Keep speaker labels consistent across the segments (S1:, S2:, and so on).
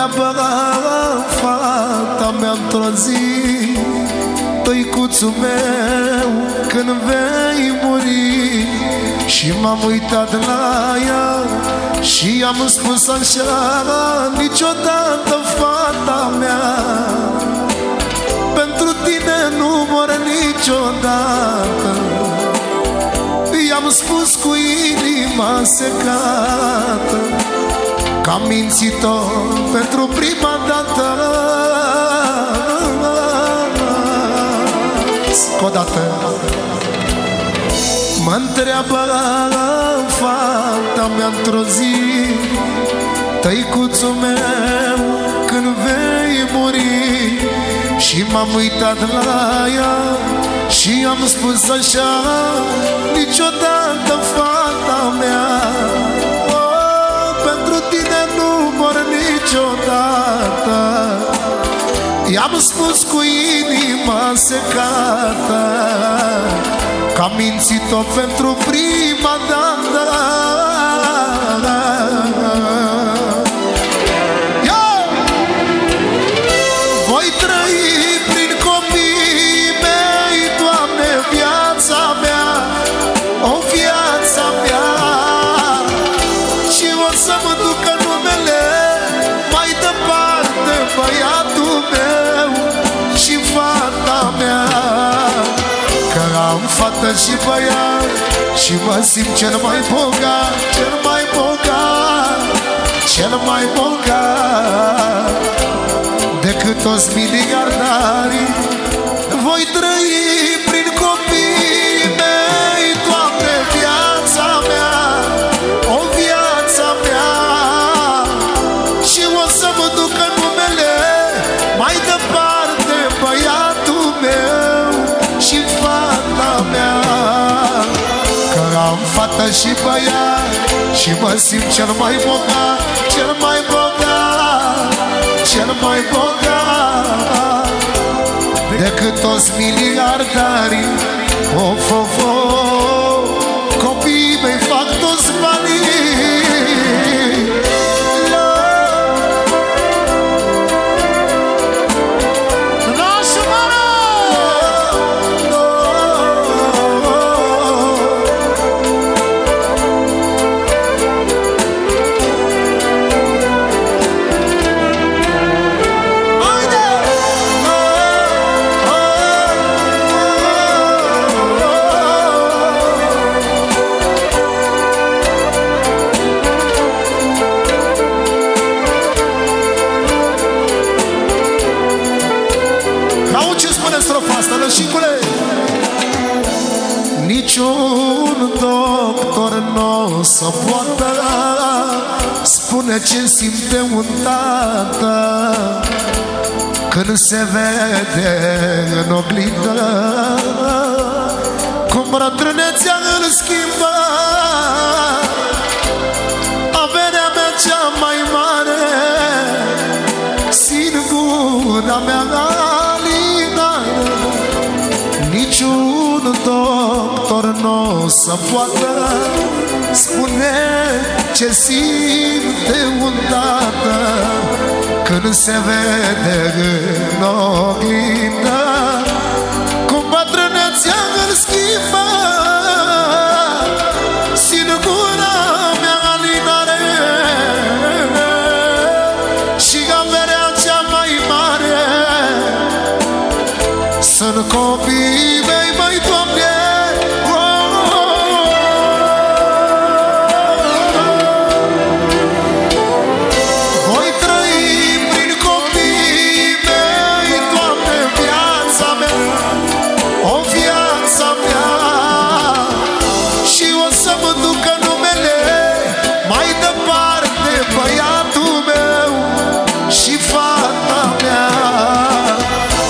S1: întreabă fata mea într-o zi: tăicuțul meu, când vei muri? Și m-am uitat la ea și am spus așa: niciodată, fata mea, pentru tine nu mor niciodată. I-am spus cu inima secată că am mințit-o pentru prima dată. O dată mă întreabă fata mea într-o zi: tăicuțul meu, când vei muri? Și m-am uitat la ea și am spus așa: niciodată, fata mea, pentru tine nu mor niciodată. I-am spus cu inima secată că am mințit-o pentru prima dată. Voi trăi prin copiii mei, Doamne, viața mea, o viața mea, și o să mă ducă numele mai departe, băiatul meu și fata mea. Că am fată și băiat și mă simt cel mai bogat, cel mai bogat, cel mai bogat decât toți miliardarii. Voi trăi prin copiii mei, Doamne, viața mea, o viața mea, și o să mă ducă numele mai departe, băiatul meu și fata mea. Că am fată și băiat și mă simt cel mai bogat, cel mai bogat, cel mai bogat decât toți miliardarii. Of, of, of, copiii mei fac toți banii. Niciun doctor n-o să poată spune ce simte un tată când se vede în oglindă cum bătrânețea îl schimbă. Averea mea cea mai mare, singura mea alinare, niciun doctor n-o să poată spune ce simte un tată când se vede în oglindă cum bătrânețea îl schimbă. Singura mea alinare și averea cea mai mare sunt copiii mei, măi, Doamne. Voi trăi prin copiii mei, Doamne, viața mea, o viața mea, și o să mă ducă numele mai departe, băiatul meu și fata mea.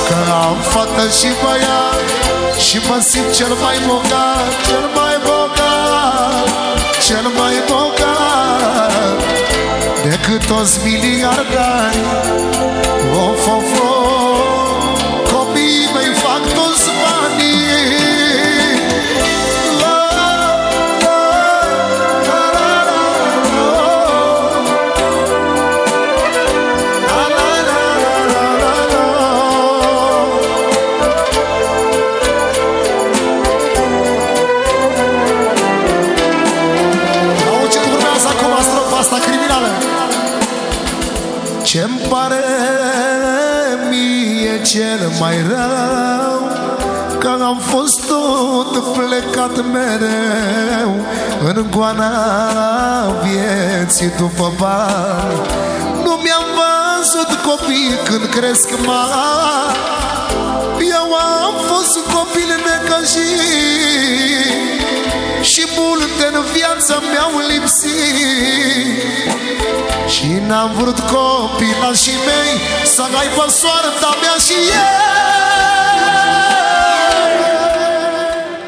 S1: Că am fată și băiat și mă simt cel mai bogat, cel mai bogat, cel mai bogat decât toți miliardarii. Of, of, of, copiii mei fac toți banii. Ce-mi pare mie cel mai rău, că am fost tot plecat mereu în goana vieții după bani. Nu mi-am văzut copii când cresc mari, eu am fost copil necăjit și multe în viața mi-au lipsit. Și n-am vrut copilașii mei să aibă soarta mea și eu